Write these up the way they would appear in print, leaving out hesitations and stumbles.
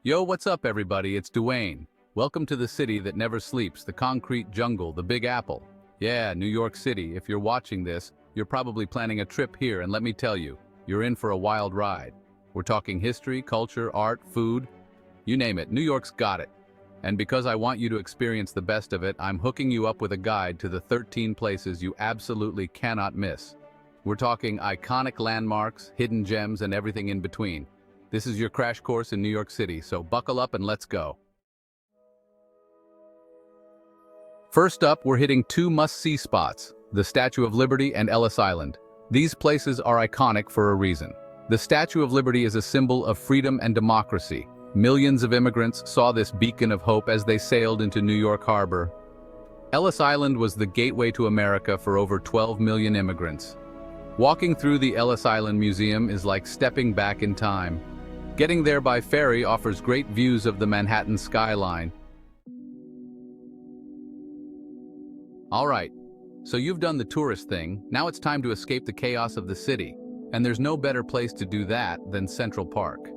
Yo, what's up everybody? It's Dwayne. Welcome to the city that never sleeps, the concrete jungle, the Big Apple. Yeah, New York City. If you're watching this, you're probably planning a trip here, and let me tell you, you're in for a wild ride. We're talking history, culture, art, food, you name it, New York's got it. And because I want you to experience the best of it, I'm hooking you up with a guide to the 13 places you absolutely cannot miss. We're talking iconic landmarks, hidden gems, and everything in between. This is your crash course in New York City, so buckle up and let's go. First up, we're hitting two must-see spots, the Statue of Liberty and Ellis Island. These places are iconic for a reason. The Statue of Liberty is a symbol of freedom and democracy. Millions of immigrants saw this beacon of hope as they sailed into New York Harbor. Ellis Island was the gateway to America for over 12 million immigrants. Walking through the Ellis Island Museum is like stepping back in time. Getting there by ferry offers great views of the Manhattan skyline. All right, so you've done the tourist thing. Now it's time to escape the chaos of the city. And there's no better place to do that than Central Park.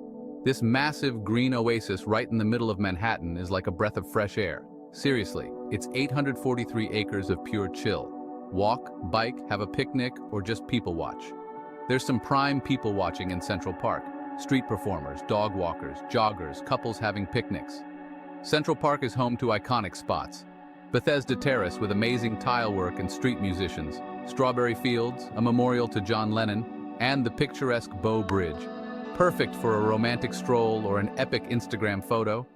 This massive green oasis right in the middle of Manhattan is like a breath of fresh air. Seriously, it's 843 acres of pure chill. Walk, bike, have a picnic, or just people watch. There's some prime people watching in Central Park. Street performers, dog walkers, joggers, couples having picnics. Central Park is home to iconic spots. Bethesda Terrace with amazing tile work and street musicians. Strawberry Fields, a memorial to John Lennon, and the picturesque Bow Bridge. Perfect for a romantic stroll or an epic Instagram photo.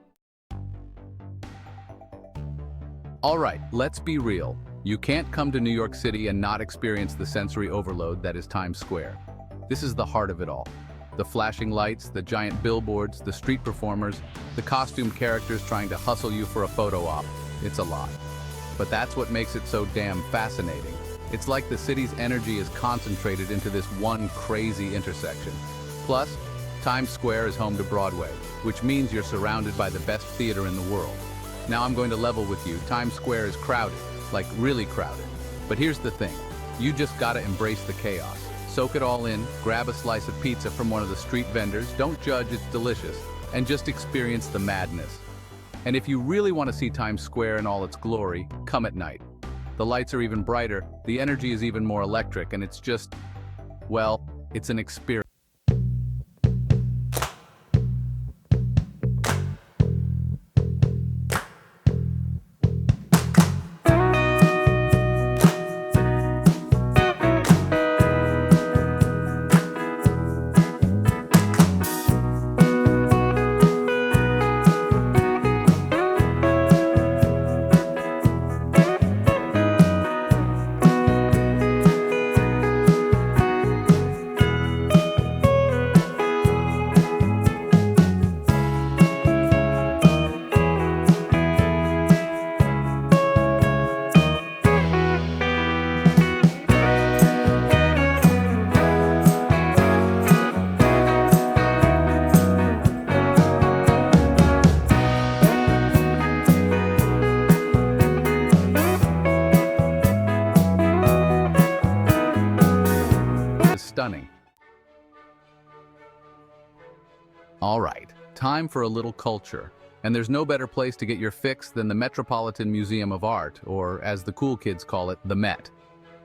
All right, let's be real. You can't come to New York City and not experience the sensory overload that is Times Square. This is the heart of it all. The flashing lights, the giant billboards, the street performers, the costumed characters trying to hustle you for a photo op. It's a lot. But that's what makes it so damn fascinating. It's like the city's energy is concentrated into this one crazy intersection. Plus, Times Square is home to Broadway, which means you're surrounded by the best theater in the world. Now I'm going to level with you. Times Square is crowded, like really crowded. But here's the thing, you just gotta embrace the chaos. Soak it all in, grab a slice of pizza from one of the street vendors, don't judge, it's delicious, and just experience the madness. And if you really want to see Times Square in all its glory, come at night. The lights are even brighter, the energy is even more electric, and it's just, well, it's an experience. Stunning. All right, time for a little culture. And there's no better place to get your fix than the Metropolitan Museum of Art, or as the cool kids call it, the Met.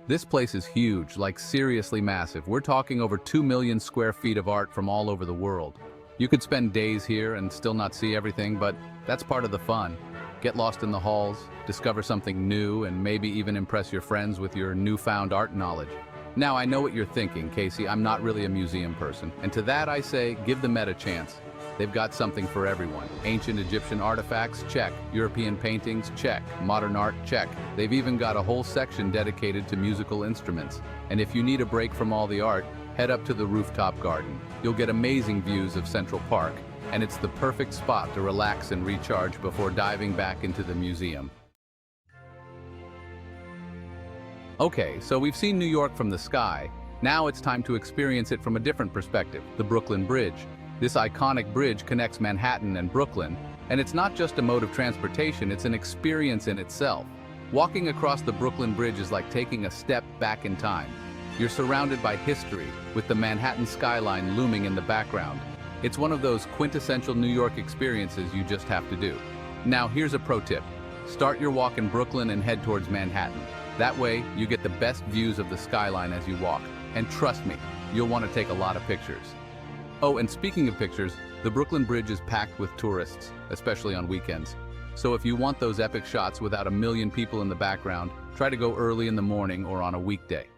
This place is huge, like seriously massive. We're talking over 2 million square feet of art from all over the world. You could spend days here and still not see everything, but that's part of the fun. Get lost in the halls, discover something new, and maybe even impress your friends with your newfound art knowledge. Now, I know what you're thinking, Casey, I'm not really a museum person. And to that I say, give the Met a chance. They've got something for everyone. Ancient Egyptian artifacts, check. European paintings, check. Modern art, check. They've even got a whole section dedicated to musical instruments. And if you need a break from all the art, head up to the rooftop garden. You'll get amazing views of Central Park, and it's the perfect spot to relax and recharge before diving back into the museum. Okay, so we've seen New York from the sky. Now it's time to experience it from a different perspective, the Brooklyn Bridge. This iconic bridge connects Manhattan and Brooklyn, and it's not just a mode of transportation, it's an experience in itself. Walking across the Brooklyn Bridge is like taking a step back in time. You're surrounded by history, with the Manhattan skyline looming in the background. It's one of those quintessential New York experiences you just have to do. Now, here's a pro tip. Start your walk in Brooklyn and head towards Manhattan. That way, you get the best views of the skyline as you walk. And trust me, you'll want to take a lot of pictures. Oh, and speaking of pictures, the Brooklyn Bridge is packed with tourists, especially on weekends. So if you want those epic shots without a million people in the background, try to go early in the morning or on a weekday.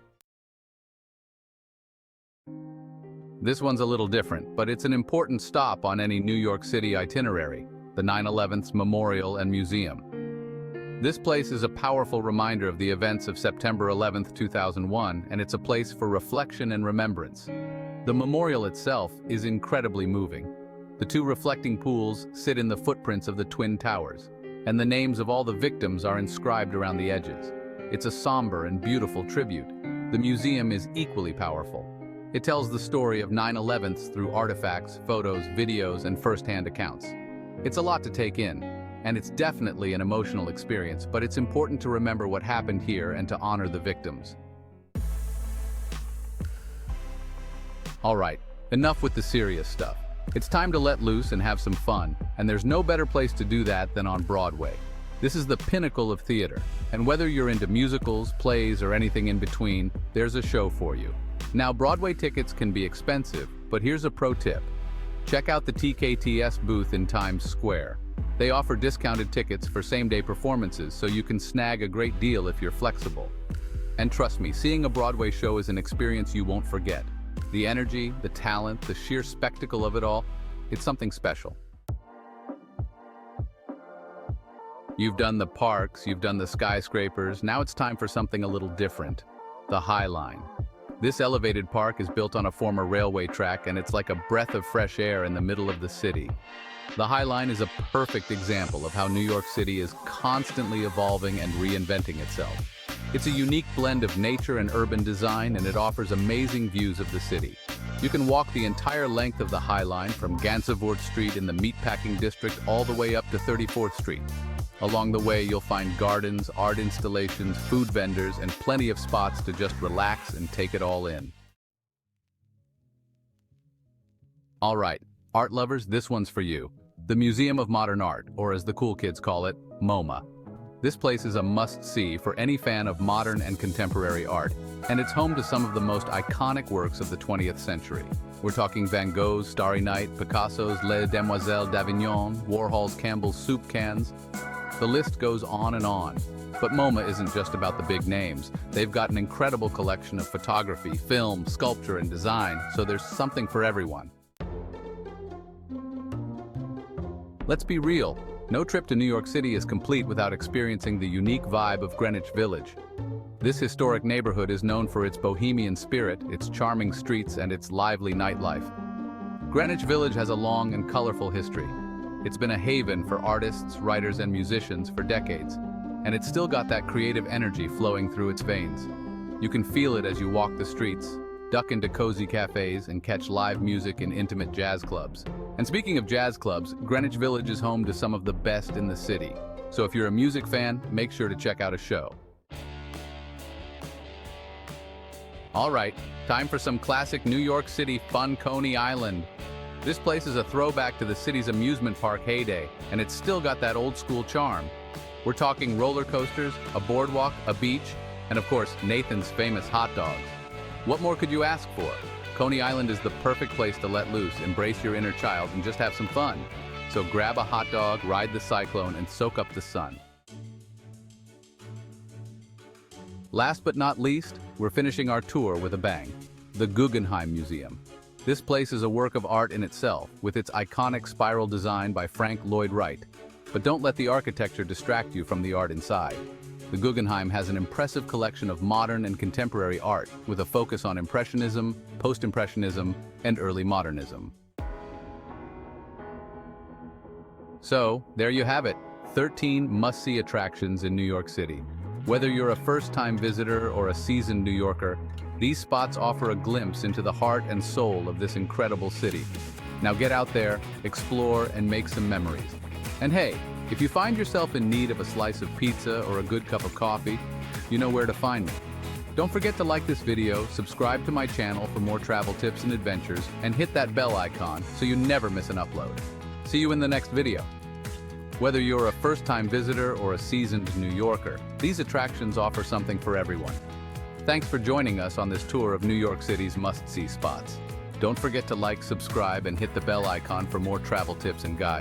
This one's a little different, but it's an important stop on any New York City itinerary, the 9/11 Memorial and Museum. This place is a powerful reminder of the events of September 11th, 2001, and it's a place for reflection and remembrance. The memorial itself is incredibly moving. The two reflecting pools sit in the footprints of the Twin Towers, and the names of all the victims are inscribed around the edges. It's a somber and beautiful tribute. The museum is equally powerful. It tells the story of 9/11s through artifacts, photos, videos, and first-hand accounts. It's a lot to take in, and it's definitely an emotional experience, but it's important to remember what happened here and to honor the victims. All right, enough with the serious stuff. It's time to let loose and have some fun, and there's no better place to do that than on Broadway. This is the pinnacle of theater, and whether you're into musicals, plays, or anything in between, there's a show for you. Now, Broadway tickets can be expensive, but here's a pro tip. Check out the TKTS booth in Times Square. They offer discounted tickets for same-day performances, so you can snag a great deal if you're flexible. And trust me, seeing a Broadway show is an experience you won't forget. The energy, the talent, the sheer spectacle of it all, it's something special. You've done the parks, you've done the skyscrapers, now it's time for something a little different. The High Line. This elevated park is built on a former railway track, and it's like a breath of fresh air in the middle of the city. The High Line is a perfect example of how New York City is constantly evolving and reinventing itself. It's a unique blend of nature and urban design, and it offers amazing views of the city. You can walk the entire length of the High Line from Gansevoort Street in the Meatpacking District all the way up to 34th Street. Along the way, you'll find gardens, art installations, food vendors, and plenty of spots to just relax and take it all in. All right, art lovers, this one's for you. The Museum of Modern Art, or as the cool kids call it, MoMA. This place is a must-see for any fan of modern and contemporary art, and it's home to some of the most iconic works of the 20th century. We're talking Van Gogh's Starry Night, Picasso's Les Demoiselles d'Avignon, Warhol's Campbell's soup cans. The list goes on and on. But MoMA isn't just about the big names. They've got an incredible collection of photography, film, sculpture, and design, so there's something for everyone. Let's be real. No trip to New York City is complete without experiencing the unique vibe of Greenwich Village. This historic neighborhood is known for its bohemian spirit, its charming streets, and its lively nightlife. Greenwich Village has a long and colorful history. It's been a haven for artists, writers, and musicians for decades, and it's still got that creative energy flowing through its veins. You can feel it as you walk the streets, duck into cozy cafes, and catch live music in intimate jazz clubs. And speaking of jazz clubs, Greenwich Village is home to some of the best in the city. So if you're a music fan, make sure to check out a show. All right, time for some classic New York City fun. Coney Island. This place is a throwback to the city's amusement park heyday, and it's still got that old school charm. We're talking roller coasters, a boardwalk, a beach, and of course, Nathan's famous hot dogs. What more could you ask for? Coney Island is the perfect place to let loose, embrace your inner child, and just have some fun. So grab a hot dog, ride the cyclone, and soak up the sun. Last but not least, we're finishing our tour with a bang. The Guggenheim Museum. This place is a work of art in itself, with its iconic spiral design by Frank Lloyd Wright. But don't let the architecture distract you from the art inside. The Guggenheim has an impressive collection of modern and contemporary art, with a focus on Impressionism, Post-Impressionism, and early modernism. So, there you have it, 13 must-see attractions in New York City. Whether you're a first-time visitor or a seasoned New Yorker, these spots offer a glimpse into the heart and soul of this incredible city. Now get out there, explore, and make some memories. And hey, if you find yourself in need of a slice of pizza or a good cup of coffee, you know where to find me. Don't forget to like this video, subscribe to my channel for more travel tips and adventures, and hit that bell icon so you never miss an upload. See you in the next video. Whether you're a first-time visitor or a seasoned New Yorker, these attractions offer something for everyone. Thanks for joining us on this tour of New York City's must-see spots. Don't forget to like, subscribe, and hit the bell icon for more travel tips and guides.